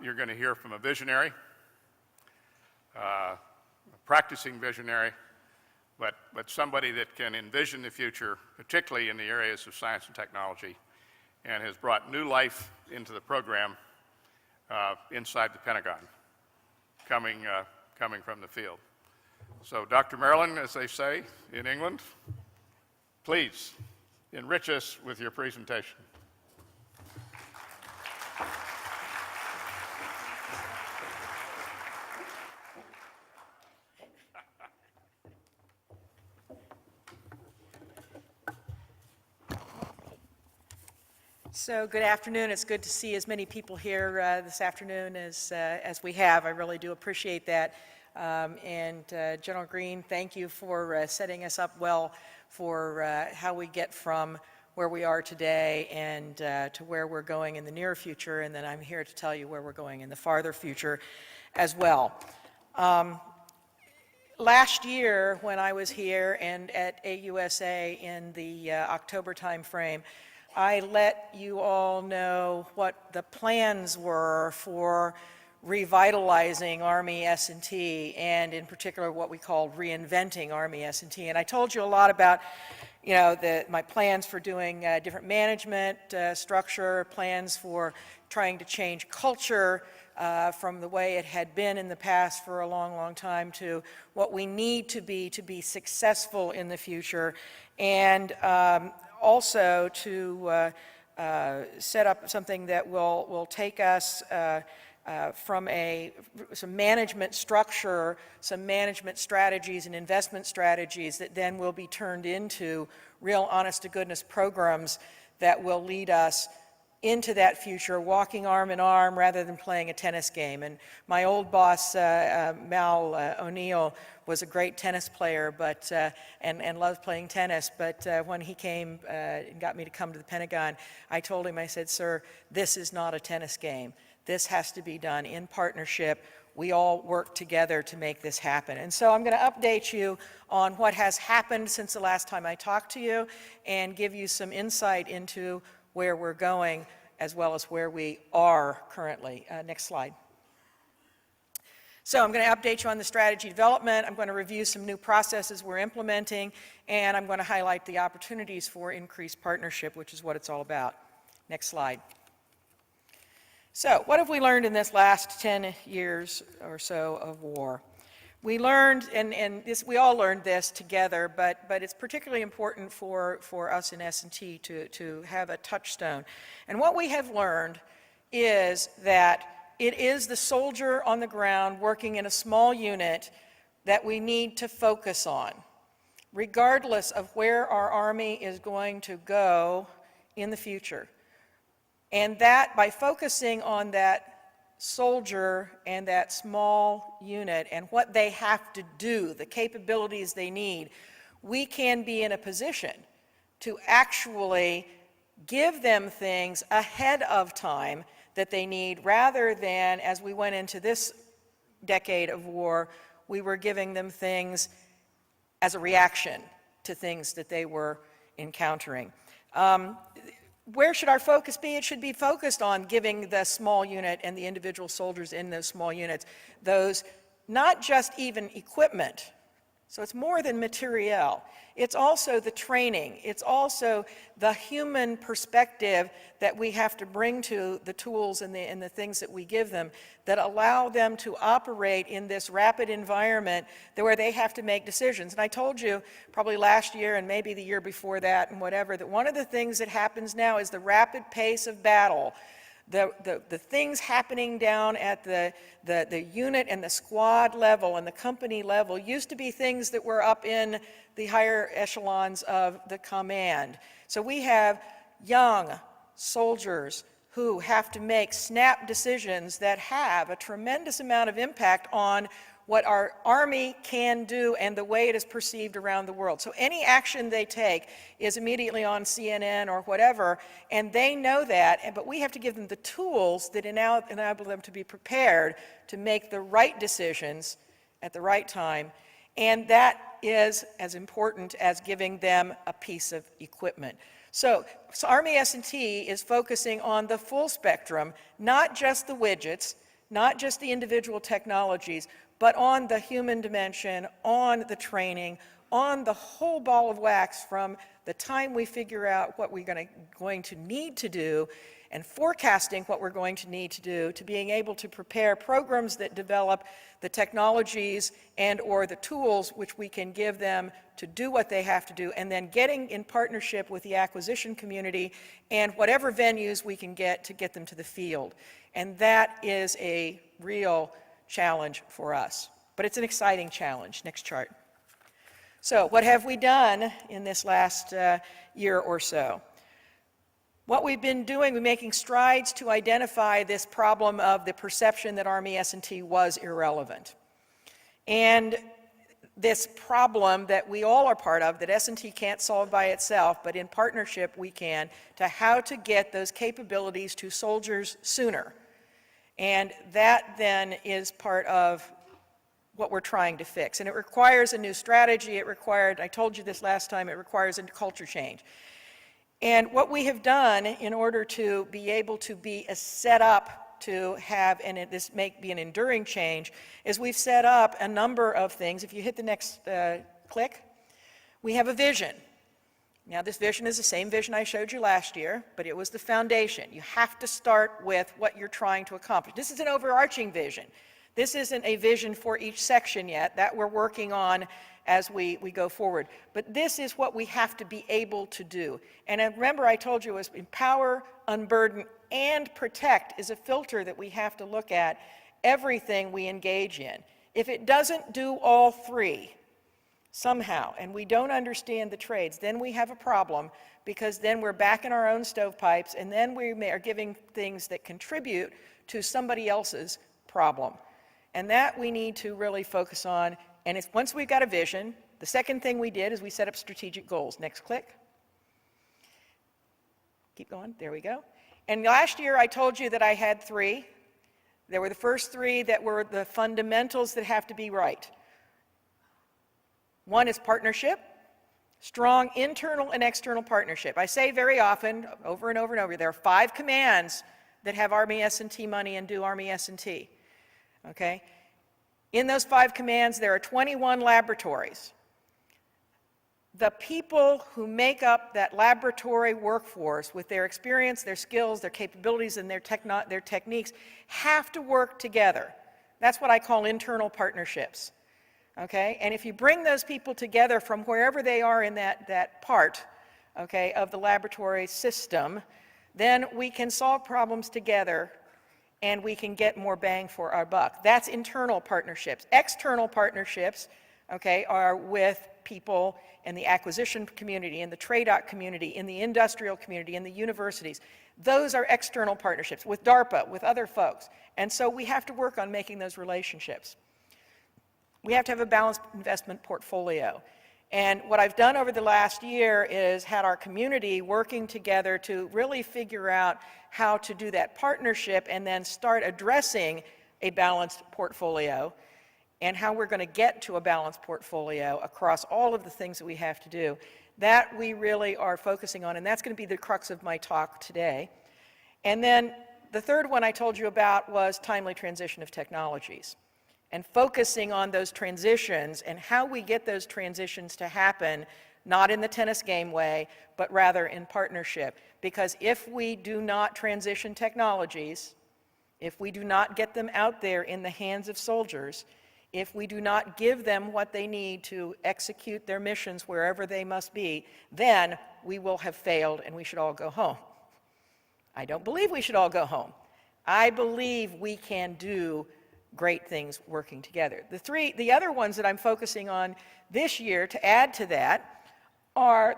You're going to hear from a visionary, a practicing visionary, but somebody that can envision the future, particularly in the areas of science and technology, and has brought new life into the program inside the Pentagon, coming from the field. So Dr. Marilyn, as they say in England, please enrich us with your presentation. So good afternoon. It's good to see as many people here this afternoon as we have. I really do appreciate that. General Green, thank you for setting us up well for how we get from where we are today and to where we're going in the near future. And then I'm here to tell you where we're going in the farther future as well. Last year, when I was here and at AUSA in the October timeframe, I let you all know what the plans were for revitalizing Army S&T, and in particular what we called reinventing Army S&T. And I told you a lot about, you know, my plans for doing different management structure, plans for trying to change culture from the way it had been in the past for a long, long time to what we need to be successful in the future, and also to set up something that will take us from some management structure, some management strategies and investment strategies that then will be turned into real honest-to-goodness programs that will lead us into that future, walking arm in arm rather than playing a tennis game. And my old boss, Mal O'Neill, was a great tennis player, but and loved playing tennis. But when he came and got me to come to the Pentagon, I told him, I said, "Sir, this is not a tennis game. This has to be done in partnership. We all work together to make this happen." And so I'm going to update you on what has happened since the last time I talked to you and give you some insight into where we're going as well as where we are currently. Next slide. So I'm going to update you on the strategy development. I'm going to review some new processes we're implementing, and I'm going to highlight the opportunities for increased partnership, which is what it's all about. Next slide. So what have we learned in this last 10 years or so of war? We learned, and we all learned this together, but it's particularly important for us in S&T to have a touchstone. And what we have learned is that it is the soldier on the ground working in a small unit that we need to focus on, regardless of where our Army is going to go in the future. And that by focusing on that soldier and that small unit and what they have to do, the capabilities they need, we can be in a position to actually give them things ahead of time that they need, rather than, as we went into this decade of war, we were giving them things as a reaction to things that they were encountering. Where should our focus be? It should be focused on giving the small unit and the individual soldiers in those small units those, not just even equipment, so it's more than materiel, it's also the training, it's also the human perspective that we have to bring to the tools and the things that we give them that allow them to operate in this rapid environment where they have to make decisions. And I told you probably last year and maybe the year before that and whatever, that one of the things that happens now is the rapid pace of battle. The things happening down at the unit and the squad level and the company level used to be things that were up in the higher echelons of the command. So we have young soldiers who have to make snap decisions that have a tremendous amount of impact on what our Army can do and the way it is perceived around the world. So any action they take is immediately on CNN or whatever, and they know that, but we have to give them the tools that enable them to be prepared to make the right decisions at the right time, and that is as important as giving them a piece of equipment. So Army S&T is focusing on the full spectrum, not just the widgets, not just the individual technologies, but on the human dimension, on the training, on the whole ball of wax from the time we figure out what we're going to need to do and forecasting what we're going to need to do, to being able to prepare programs that develop the technologies and or the tools which we can give them to do what they have to do, and then getting in partnership with the acquisition community and whatever venues we can get to get them to the field. And that is a real challenge for us. But it's an exciting challenge. Next chart. So what have we done in this last year or so? What we've been doing, we're making strides to identify this problem of the perception that Army S&T was irrelevant. And this problem that we all are part of, that S&T can't solve by itself, but in partnership we can, to how to get those capabilities to soldiers sooner. And that then is part of what we're trying to fix. And it requires a new strategy. I told you this last time, it requires a culture change. And what we have done in order to be able to be set up to have, and this may be an enduring change, is we've set up a number of things. If you hit the next click, we have a vision. Now this vision is the same vision I showed you last year, but it was the foundation. You have to start with what you're trying to accomplish. This is an overarching vision. This isn't a vision for each section yet. That we're working on as we go forward. But this is what we have to be able to do. And remember I told you it was empower, unburden, and protect is a filter that we have to look at everything we engage in. If it doesn't do all three somehow, and we don't understand the trades, then we have a problem, because then we're back in our own stovepipes, and then we are giving things that contribute to somebody else's problem. And that we need to really focus on. And it's, once we've got a vision, the second thing we did is we set up strategic goals. Next click. Keep going. There we go. And last year I told you that I had three. There were the first three that were the fundamentals that have to be right. One is partnership, strong internal and external partnership. I say very often, over and over and over, there are 5 commands that have Army S&T money and do Army S&T. Okay? In those 5 commands, there are 21 laboratories. The people who make up that laboratory workforce with their experience, their skills, their capabilities, and their techniques have to work together. That's what I call internal partnerships. Okay? And if you bring those people together from wherever they are in that part, okay, of the laboratory system, then we can solve problems together and we can get more bang for our buck. That's internal partnerships. External partnerships, okay, are with people in the acquisition community, in the TRADOC community, in the industrial community, in the universities. Those are external partnerships with DARPA, with other folks. And so we have to work on making those relationships. We have to have a balanced investment portfolio. And what I've done over the last year is had our community working together to really figure out how to do that partnership and then start addressing a balanced portfolio and how we're going to get to a balanced portfolio across all of the things that we have to do. That we really are focusing on, and that's going to be the crux of my talk today. And then the third one I told you about was timely transition of technologies, and focusing on those transitions and how we get those transitions to happen, not in the tennis game way, but rather in partnership. Because if we do not transition technologies, if we do not get them out there in the hands of soldiers, if we do not give them what they need to execute their missions wherever they must be, then we will have failed and we should all go home. I don't believe we should all go home. I believe we can do great things working together. The other ones that I'm focusing on this year to add to that are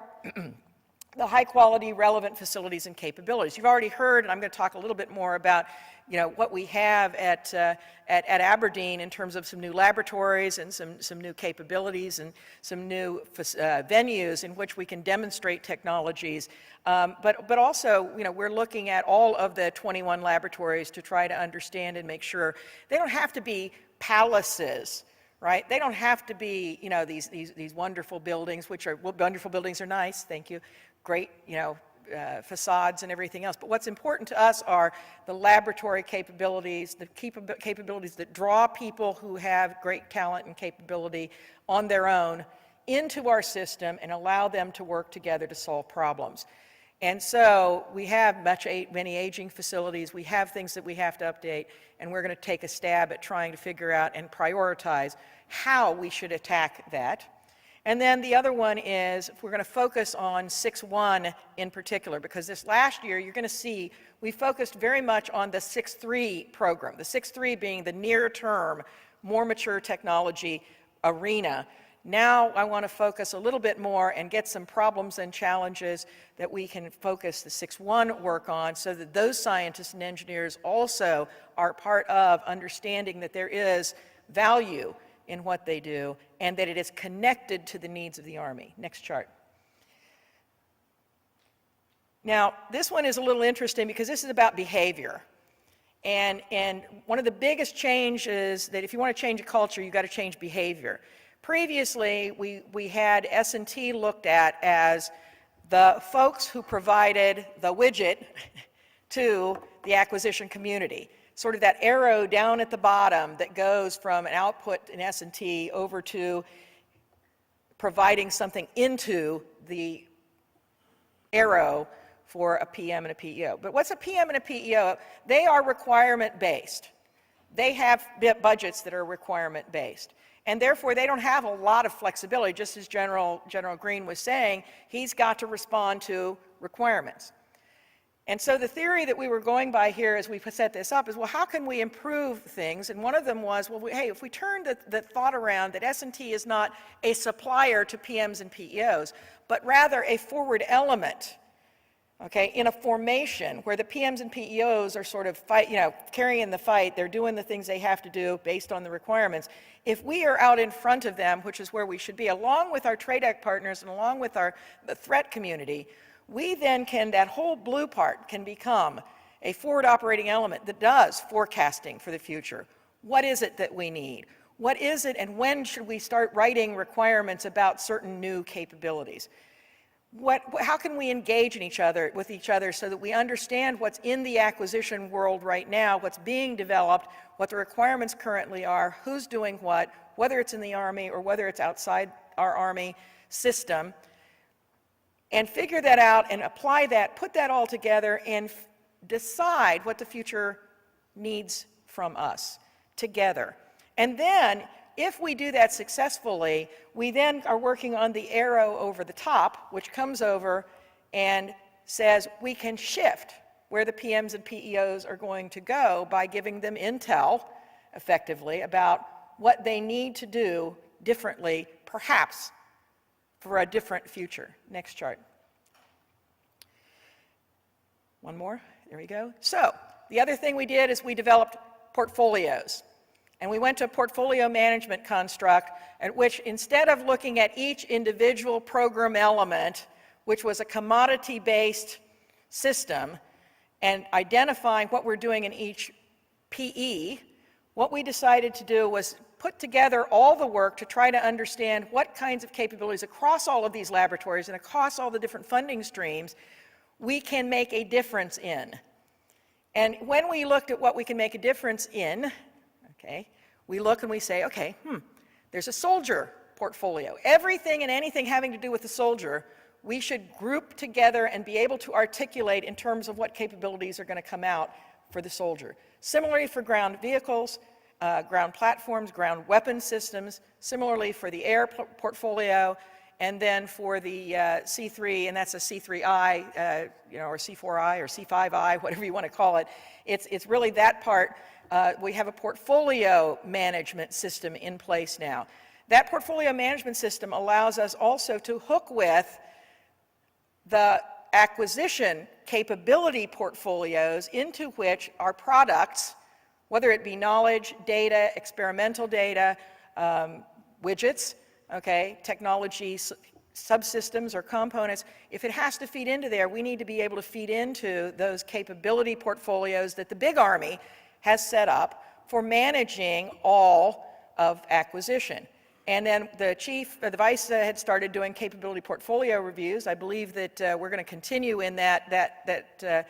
the high quality, relevant facilities and capabilities. You've already heard, and I'm going to talk a little bit more about, what we have at Aberdeen in terms of some new laboratories and some new capabilities and some new venues in which we can demonstrate technologies. But also, we're looking at all of the 21 laboratories to try to understand and make sure they don't have to be palaces, right? They don't have to be, these wonderful buildings, which are, well, wonderful buildings are nice, thank you. Great, facades and everything else. But what's important to us are the laboratory capabilities, the capabilities that draw people who have great talent and capability on their own into our system and allow them to work together to solve problems. And so we have many aging facilities, we have things that we have to update, and we're going to take a stab at trying to figure out and prioritize how we should attack that. And then the other one is, we're going to focus on 6.1 in particular, because this last year, you're going to see, we focused very much on the 6.3 program, the 6.3 being the near-term, more mature technology arena. Now I want to focus a little bit more and get some problems and challenges that we can focus the 6.1 work on, so that those scientists and engineers also are part of understanding that there is value in what they do and that it is connected to the needs of the Army. Next chart. Now, this one is a little interesting because this is about behavior. And one of the biggest changes that if you want to change a culture, you've got to change behavior. Previously, we had S&T looked at as the folks who provided the widget to the acquisition community. Sort of that arrow down at the bottom that goes from an output in S&T over to providing something into the arrow for a PM and a PEO. But what's a PM and a PEO? They are requirement-based. They have budgets that are requirement-based. And therefore, they don't have a lot of flexibility. Just as General Green was saying, he's got to respond to requirements. And so the theory that we were going by here as we set this up is, well, how can we improve things? And one of them was, well, hey, if we turn the thought around that S&T is not a supplier to PMs and PEOs, but rather a forward element, okay, in a formation where the PMs and PEOs are sort of carrying the fight, they're doing the things they have to do based on the requirements. If we are out in front of them, which is where we should be, along with our TRADEC partners and along with the threat community, we then that whole blue part can become a forward operating element that does forecasting for the future. What is it that we need? What is it, and when should we start writing requirements about certain new capabilities? How can we engage with each other so that we understand what's in the acquisition world right now, what's being developed, what the requirements currently are, who's doing what, whether it's in the Army or whether it's outside our Army system, and figure that out and apply that, put that all together, and decide what the future needs from us together. And then, if we do that successfully, we then are working on the arrow over the top, which comes over and says we can shift where the PMs and PEOs are going to go by giving them intel, effectively, about what they need to do differently, perhaps for a different future. Next chart. One more. There we go. So, the other thing we did is we developed portfolios. And we went to a portfolio management construct at which, instead of looking at each individual program element, which was a commodity-based system, and identifying what we're doing in each PE, what we decided to do was put together all the work to try to understand what kinds of capabilities across all of these laboratories and across all the different funding streams we can make a difference in. And when we looked at what we can make a difference in, okay, we look and we say, okay, there's a soldier portfolio. Everything and anything having to do with the soldier, we should group together and be able to articulate in terms of what capabilities are going to come out for the soldier. Similarly for ground vehicles, ground platforms, ground weapon systems, similarly for the air portfolio, and then for the C3, and that's a C3I, or C4I or C5I, whatever you want to call it. It's really that part. We have a portfolio management system in place now. That portfolio management system allows us also to hook with the acquisition capability portfolios into which our products, whether it be knowledge, data, experimental data, widgets, okay, technology subsystems or components, if it has to feed into there, we need to be able to feed into those capability portfolios that the big Army has set up for managing all of acquisition. And then the vice had started doing capability portfolio reviews. I believe that we're going to continue in that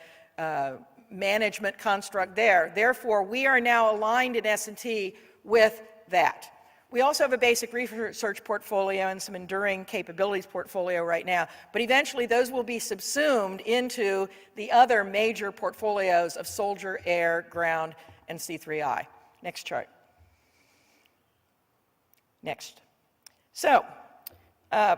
management construct there. Therefore, we are now aligned in S&T with that. We also have a basic research portfolio and some enduring capabilities portfolio right now, but eventually those will be subsumed into the other major portfolios of soldier, air, ground, and C3I. Next chart. Next. So,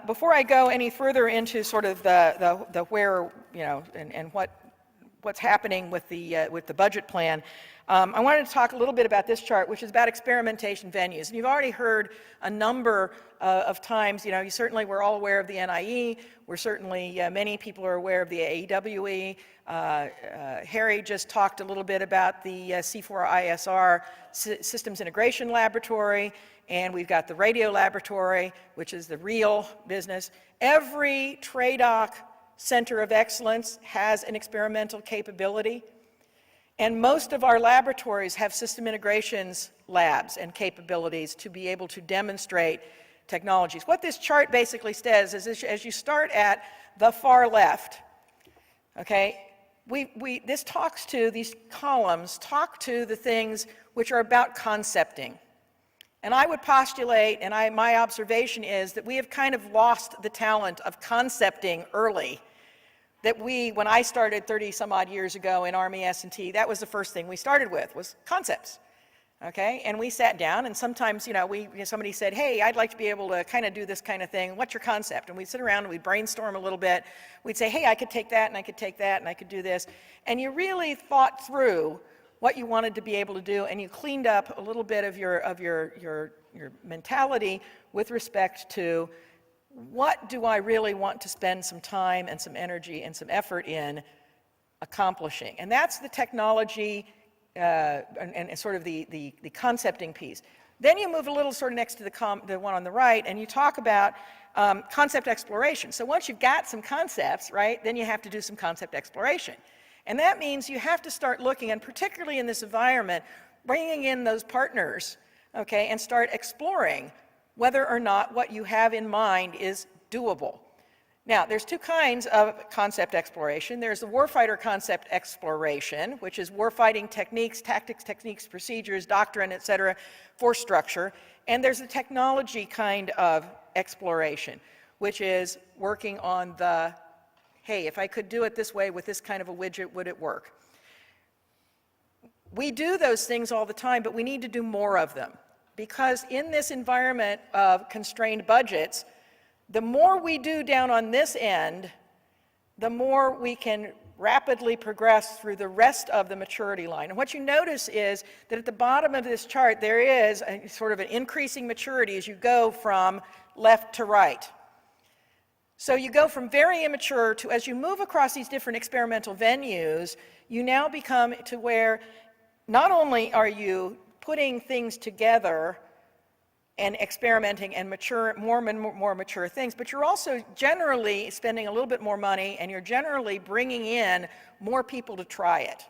before I go any further into sort of the where, you know, and what's happening with the budget plan, I wanted to talk a little bit about this chart, which is about experimentation venues. And you've already heard a number of times, you know, we're all aware of the NIE, we're certainly, many people are aware of the AEWE. Harry just talked a little bit about the C4ISR Systems Integration Laboratory, and we've got the radio laboratory, which is the real business. Every TRADOC Center of Excellence has an experimental capability. And most of our laboratories have system integrations labs and capabilities to be able to demonstrate technologies. What this chart basically says is as you start at the far left, okay, these columns talk to the things which are about concepting. And I would postulate, and my observation is that we have kind of lost the talent of concepting early. That when I started 30 some odd years ago in Army S&T, that was the first thing we started with, was concepts, okay? And we sat down, and sometimes, you know, somebody said, hey, I'd like to be able to kind of do this kind of thing. What's your concept? And we'd sit around and we'd brainstorm a little bit. We'd say, hey, I could take that, and I could take that, and I could do this. And you really thought through what you wanted to be able to do, and you cleaned up a little bit of your mentality with respect to what do I really want to spend some time and some energy and some effort in accomplishing? And that's the technology and sort of the concepting piece. Then you move a little sort of next to the one on the right, and you talk about concept exploration. So once you've got some concepts, right, then you have to do some concept exploration. And that means you have to start looking, and particularly in this environment, bringing in those partners, okay, and start exploring whether or not what you have in mind is doable. Now, there's two kinds of concept exploration. There's the warfighter concept exploration, which is warfighting techniques, tactics, techniques, procedures, doctrine, et cetera, force structure. And there's the technology kind of exploration, which is working on the, hey, if I could do it this way with this kind of a widget, would it work? We do those things all the time, but we need to do more of them. Because in this environment of constrained budgets, the more we do down on this end, the more we can rapidly progress through the rest of the maturity line. And what you notice is that at the bottom of this chart, there is a sort of an increasing maturity as you go from left to right. So you go from very immature to, as you move across these different experimental venues, you now become to where not only are you putting things together and experimenting and more mature things, but you're also generally spending a little bit more money, and you're generally bringing in more people to try it.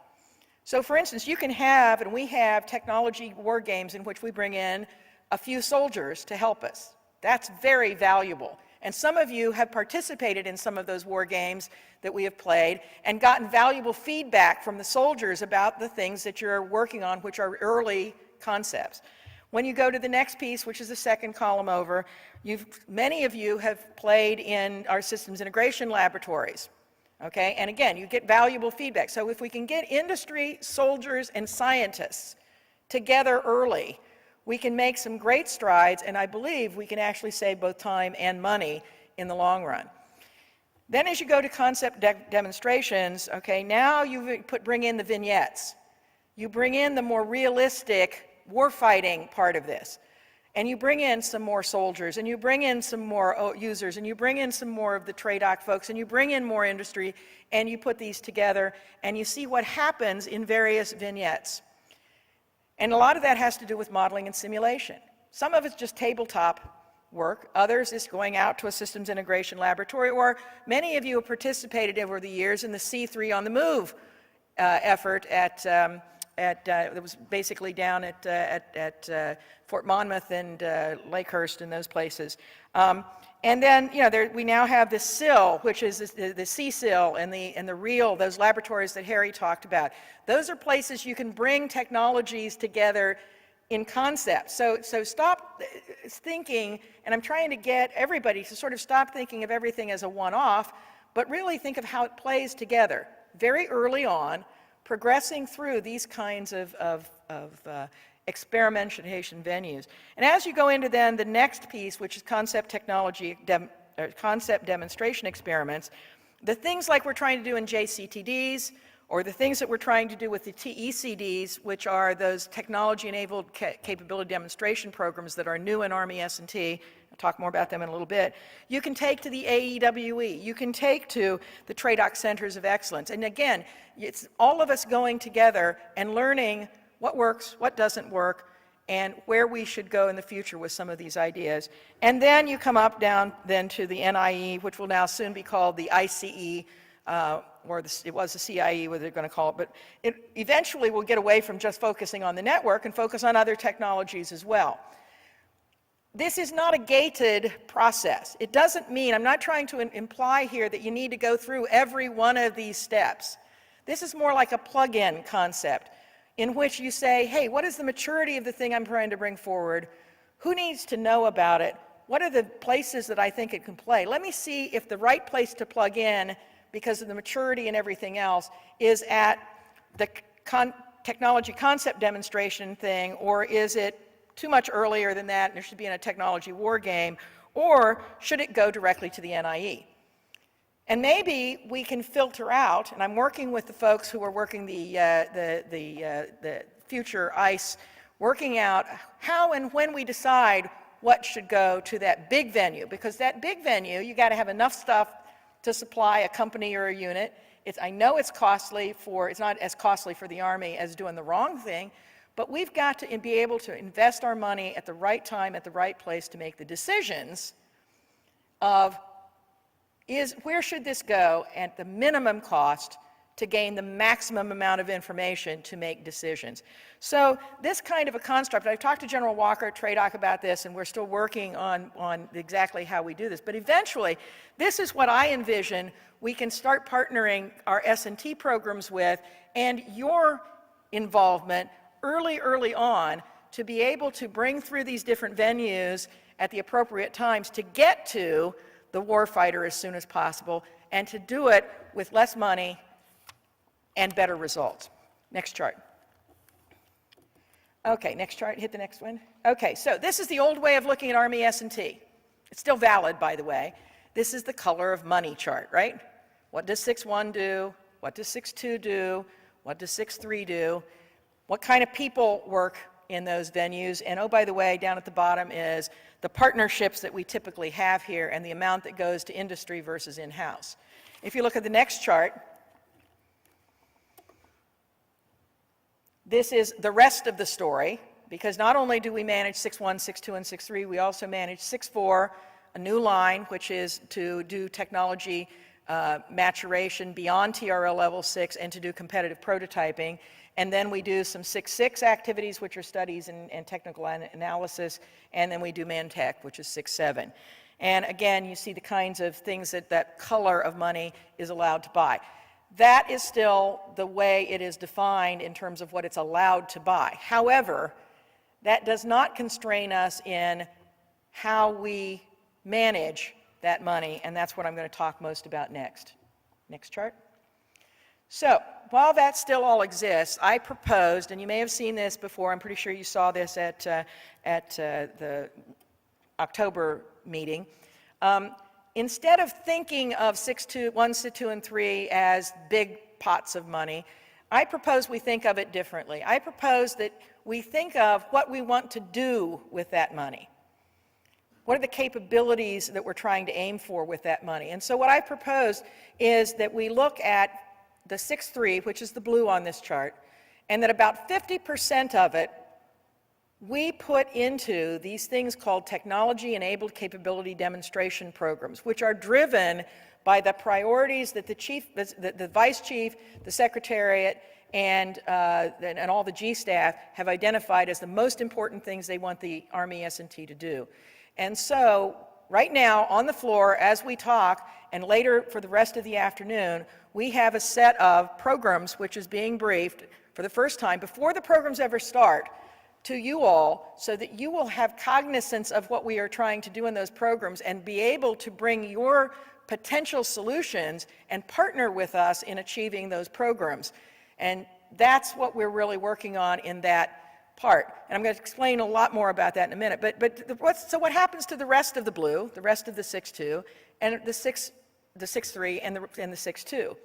So for instance, you can have, and we have, technology war games in which we bring in a few soldiers to help us. That's very valuable. And some of you have participated in some of those war games that we have played and gotten valuable feedback from the soldiers about the things that you're working on, which are early concepts. When you go to the next piece, which is the second column over, many of you have played in our systems integration laboratories, okay? And again, you get valuable feedback. So if we can get industry, soldiers, and scientists together early, we can make some great strides, and I believe we can actually save both time and money in the long run. Then as you go to concept demonstrations, okay, now you bring in the vignettes. You bring in the more realistic warfighting part of this. And you bring in some more soldiers, and you bring in some more users, and you bring in some more of the TRADOC folks, and you bring in more industry, and you put these together, and you see what happens in various vignettes. And a lot of that has to do with modeling and simulation. Some of it's just tabletop work. Others is going out to a systems integration laboratory, or many of you have participated over the years in the C3 on the Move effort at it was basically down at Fort Monmouth and Lakehurst and those places. And then, we now have the SIL, which is the CSIL and the REAL, those laboratories that Harry talked about. Those are places you can bring technologies together in concept. So stop thinking, and I'm trying to get everybody to sort of stop thinking of everything as a one-off, but really think of how it plays together very early on, progressing through these kinds of experimentation venues. And as you go into then the next piece, which is concept demonstration experiments, the things like we're trying to do in JCTDs, or the things that we're trying to do with the TECDs, which are those technology-enabled capability demonstration programs that are new in Army S&T. I'll talk more about them in a little bit. You can take to the AEWE. You can take to the TRADOC Centers of Excellence. And again, it's all of us going together and learning what works, what doesn't work, and where we should go in the future with some of these ideas. And then you come up down then to the NIE, which will now soon be called the ICE, it was the CIE, what they're going to call it, but it eventually will get away from just focusing on the network and focus on other technologies as well. This is not a gated process. It doesn't mean, I'm not trying to imply here that you need to go through every one of these steps. This is more like a plug-in concept in which you say, hey, what is the maturity of the thing I'm trying to bring forward? Who needs to know about it? What are the places that I think it can play? Let me see if the right place to plug in, because of the maturity and everything else, is at the technology concept demonstration thing, or is it too much earlier than that and there should be in a technology war game, or should it go directly to the NIE? And maybe we can filter out, and I'm working with the folks who are working the future ICE, working out how and when we decide what should go to that big venue, because that big venue, you got to have enough stuff to supply a company or a unit. I know it's costly it's not as costly for the Army as doing the wrong thing, but we've got to be able to invest our money at the right time, at the right place to make the decisions of where should this go at the minimum cost to gain the maximum amount of information to make decisions. So this kind of a construct, I've talked to General Walker at TRADOC about this, and we're still working on exactly how we do this, but eventually this is what I envision we can start partnering our S&T programs with, and your involvement early on to be able to bring through these different venues at the appropriate times to get to the warfighter as soon as possible, and to do it with less money and better results. Next chart. Okay, next chart, hit the next one. Okay, so this is the old way of looking at Army S&T. It's still valid, by the way. This is the color of money chart, right? What does 6.1 do? What does 6.2 do? What does 6.3 do? What kind of people work in those venues? And oh, by the way, down at the bottom is the partnerships that we typically have here and the amount that goes to industry versus in-house. If you look at the next chart, this is the rest of the story, because not only do we manage 6.1, 6.2, and 6.3, we also manage 6.4, a new line, which is to do technology maturation beyond TRL level 6 and to do competitive prototyping. And then we do some 6.6 activities, which are studies and technical analysis, and then we do ManTech, which is 6.7. And again, you see the kinds of things that color of money is allowed to buy. That is still the way it is defined in terms of what it's allowed to buy. However, that does not constrain us in how we manage that money, and that's what I'm going to talk most about next. Next chart. So, while that still all exists, I proposed, and you may have seen this before, I'm pretty sure you saw this at the October meeting, instead of thinking of 1, 2, and 3 as big pots of money, I propose we think of it differently. I propose that we think of what we want to do with that money. What are the capabilities that we're trying to aim for with that money? And so what I propose is that we look at the 6.3, which is the blue on this chart, and that about 50% of it we put into these things called technology-enabled capability demonstration programs, which are driven by the priorities that the chief, the vice chief, the secretariat, and all the G staff have identified as the most important things they want the Army S&T to do. And so, right now, on the floor, as we talk, and later for the rest of the afternoon, we have a set of programs which is being briefed for the first time, before the programs ever start, to you all, so that you will have cognizance of what we are trying to do in those programs and be able to bring your potential solutions and partner with us in achieving those programs. And that's what we're really working on in that part. And I'm going to explain a lot more about that in a minute. So what happens to the rest of the blue, the rest of the 6.2, and the 6.3 and the 6.2?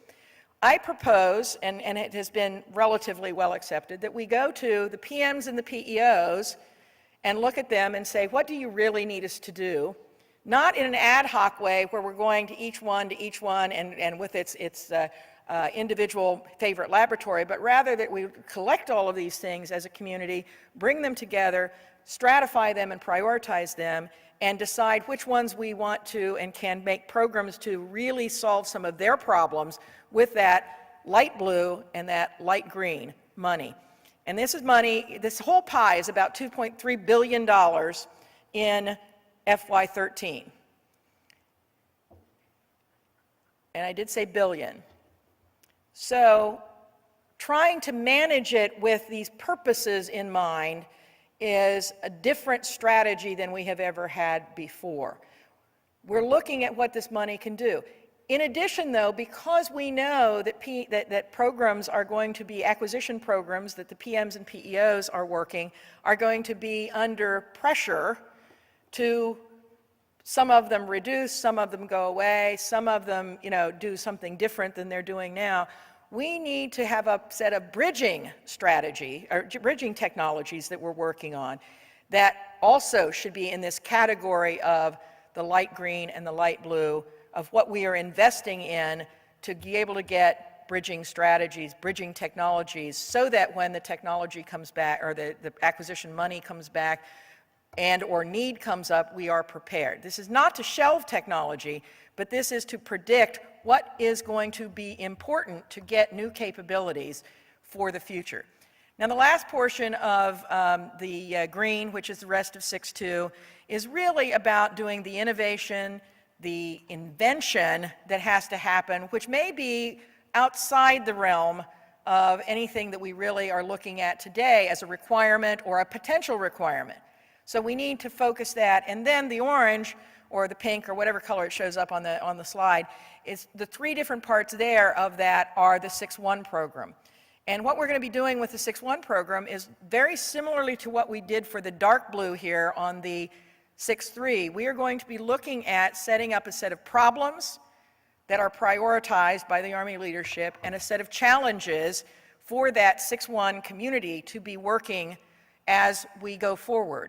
I propose, and it has been relatively well accepted, that we go to the PMs and the PEOs and look at them and say, what do you really need us to do? Not in an ad hoc way where we're going to each one and with its individual favorite laboratory, but rather that we collect all of these things as a community, bring them together, stratify them and prioritize them, and decide which ones we want to and can make programs to really solve some of their problems with that light blue and that light green money. And this is money, this whole pie is about $2.3 billion in FY13. And I did say billion. So trying to manage it with these purposes in mind is a different strategy than we have ever had before. We're looking at what this money can do. In addition, though, because we know that programs are going to be acquisition programs that the PMs and PEOs are working, are going to be under pressure to, some of them reduce, some of them go away, some of them, do something different than they're doing now. We need to have a set of bridging strategy, or bridging technologies that we're working on that also should be in this category of the light green and the light blue of what we are investing in to be able to get bridging strategies, bridging technologies, so that when the technology comes back, or the acquisition money comes back, and or need comes up, we are prepared. This is not to shelve technology, but this is to predict what is going to be important to get new capabilities for the future. Now, the last portion of the green, which is the rest of 6.2, is really about doing the innovation, the invention that has to happen, which may be outside the realm of anything that we really are looking at today as a requirement or a potential requirement. So we need to focus that, and then the orange or the pink or whatever color it shows up on the slide, is the three different parts there of that are the 6.1 program. And what we're going to be doing with the 6.1 program is very similarly to what we did for the dark blue here on the 6.3. We are going to be looking at setting up a set of problems that are prioritized by the Army leadership and a set of challenges for that 6.1 community to be working as we go forward.